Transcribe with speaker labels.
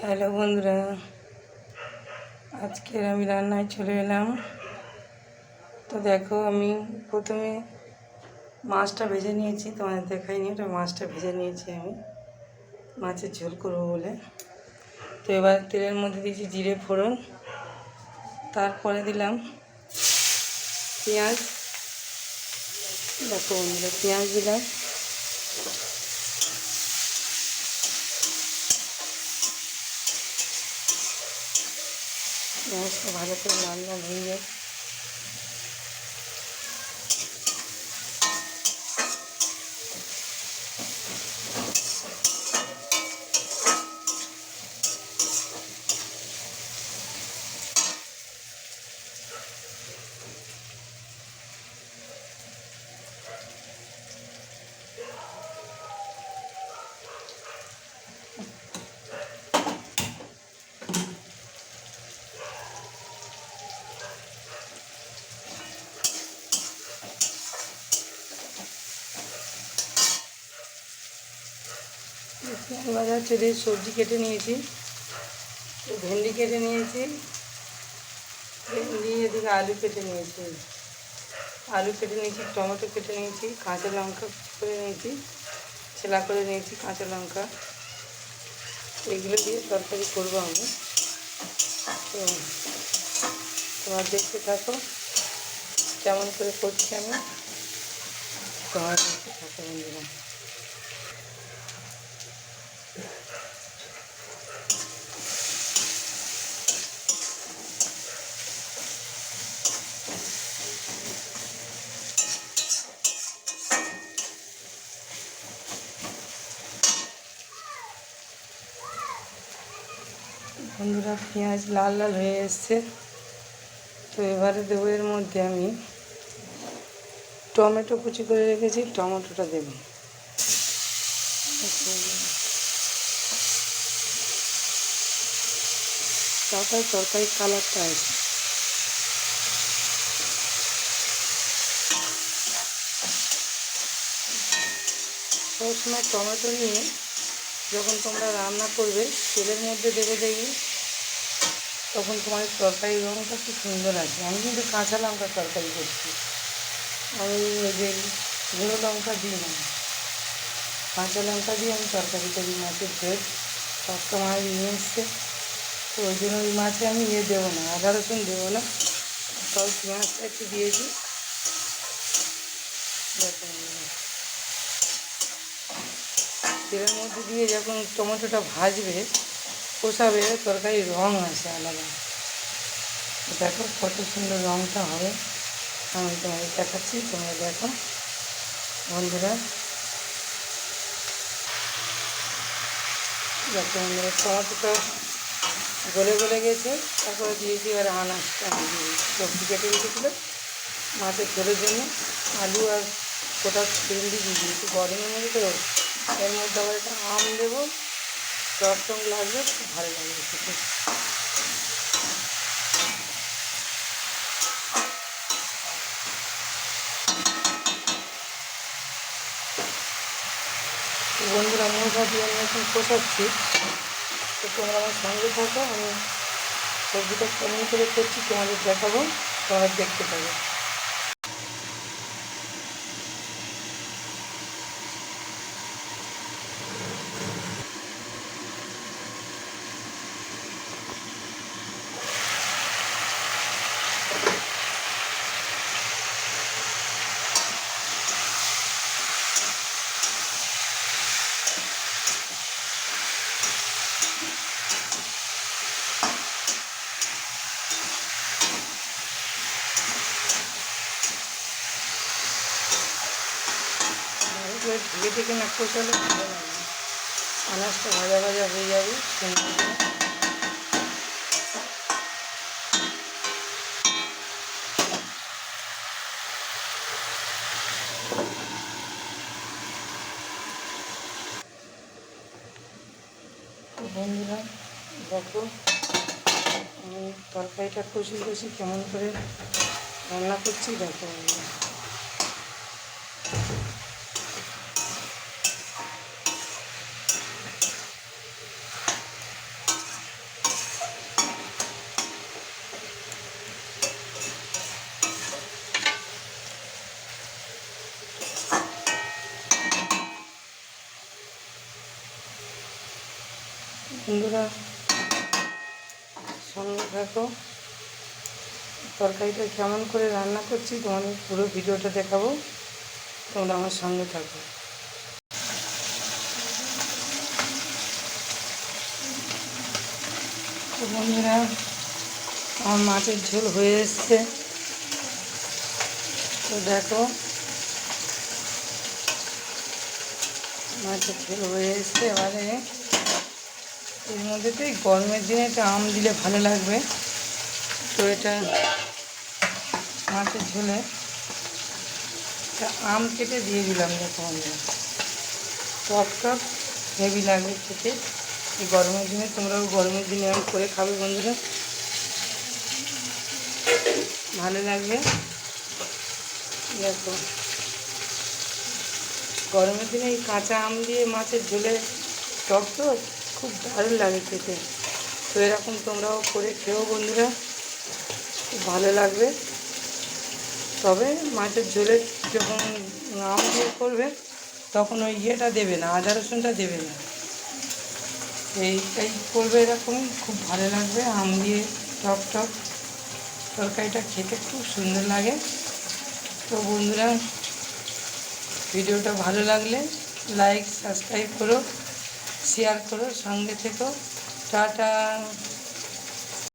Speaker 1: Hello বন্ধুরা, আজকের আমি রান্নায় চলে এলাম। তো দেখো, আমি প্রথমে মাছটা ভেজে নিয়েছি, তোমাদের দেখাইনি। ওটা মাছটা ভেজে নিয়েছি আমি মাছের ঝোল করবো বলে। তো এবার তেলের মধ্যে দিয়েছি জিরে ফোড়ন, তারপরে দিলাম পেঁয়াজ। দেখো বন্ধুরা, পেঁয়াজ দিলাম, পেঁয়াজটা ভালো করে লাল লাল হয়ে যায়। বাজার চলে সবজি কেটে নিয়েছি, ভেন্ডি কেটে নিয়েছি, ভেন্ডি এদিকে আলু কেটে নিয়েছি, টমেটো কেটে নিয়েছি, কাঁচা লঙ্কা করে নিয়েছি, ছেলা করে নিয়েছি কাঁচা লঙ্কা। এগুলো দিয়ে তরকারি করবো আমি। তো তোমার দেখতে থাকো কেমন করে করছি আমি, তোমার দেখতে থাকো বন্ধুরা। বন্ধুরা, পেঁয়াজ লাল লাল হয়ে এসছে। তো এবারে দেবো এর মধ্যে আমি টমেটো কুচি করে রেখেছি, টমেটোটা দেব। তারপরে তরকারি কালারটা আসে। সবসময় টমেটো নিয়ে যখন তোমরা রান্না করবে, তেলের মধ্যে দেবে দেখবে, তখন তোমার তরকারির রঙটা খুব সুন্দর আসে। আমি কিন্তু কাঁচা লঙ্কা তরকারি করছি, আমি ওই যে গুঁড়ো লঙ্কা দিই না, কাঁচা লঙ্কা দিয়ে আমি তরকারি করি। মাছের ঝোল টাটকা মাছ নিয়ে এসছে, তো ওই জন্য ওই মাছে আমি দেবো না, আদা রসুন দেবো না, সব পেঁয়াজটা একটু দিয়েছি। তেলের মধ্যে দিয়ে যখন টমেটোটা ভাজবে, কষাবে, তরকারির রঙ আসে আলাদা। দেখো কত সুন্দর রঙটা হবে, আমি তোমাদের দেখাচ্ছি, তোমরা দেখো বন্ধুরা। দেখো বন্ধুরা, টমেটোটা গলে গলে গেছে। তারপরে দিয়েছি এবার আনাজটা, আমি দিয়েছি সবজি কেটে রেখেছিল মাছের ঝোলের জন্য, আলু আর গোটা ভেন্ডি দিয়ে দিয়েছি। গরমের মধ্যে তো এর মধ্যে আবার একটা আম দেবো, টক লাগবে, খুব ভালো লাগবে খেতে। বন্ধুরা, মশলা দিয়ে আমি এখন কষাচ্ছি, তো তোমরা আমার সঙ্গে থাকো। আমি সবজিটা কেমন করে করছি তোমাদের দেখাবো, তোমরা দেখতে পাবে। ঢেকে ঢেকে না কষালে ভালো লাগে, আনাজটা ভাজা ভাজা হয়ে যাবে সুন্দর। তো বন্ধুরা দেখো, আমি তরকারিটা কষি কষি কেমন করে রান্না করছি দেখো বন্ধুরা। বন্ধুরা সঙ্গে থাকো, তরকারিটা কেমন করে রান্না করছি তোমাদের পুরো ভিডিওটা দেখাবো, তোমরা আমার সঙ্গে থাকো। তো বন্ধুরা আমার মাছের ঝোল হয়ে এসছে। তো দেখো মাছের ঝোল হয়ে এসছে। এবারে এর মধ্যে তো এই গরমের দিনে একটা আম দিলে ভালো লাগবে। তো এটা মাছের ঝোলে একটা আম কেটে দিয়ে দিলাম। দেখো বন্ধুরা টক টক হেভি লাগবে খেতে। এই গরমের দিনে তোমরাও গরমের দিনে আম করে খাবে বন্ধুরা, ভালো লাগবে। দেখো গরমের দিনে এই কাঁচা আম দিয়ে মাছের ঝোলে টক তো খুব দারুণ লাগে খেতে। তো এরকম তোমরাও করে খেও বন্ধুরা, খুব ভালো লাগবে। তবে মাছের ঝোলে যখন আম দিয়ে করবে তখন ওই ইয়েটা দেবে না, আদা রসুনটা দেবে না, এইটাই করবে। এরকম খুব ভালো লাগবে আম দিয়ে টক টক তরকারিটা খেতে খুব সুন্দর লাগে। তো বন্ধুরা ভিডিওটা ভালো লাগলে লাইক সাবস্ক্রাইব করো, শেয়ার করো, সঙ্গে থেকো। টাটা।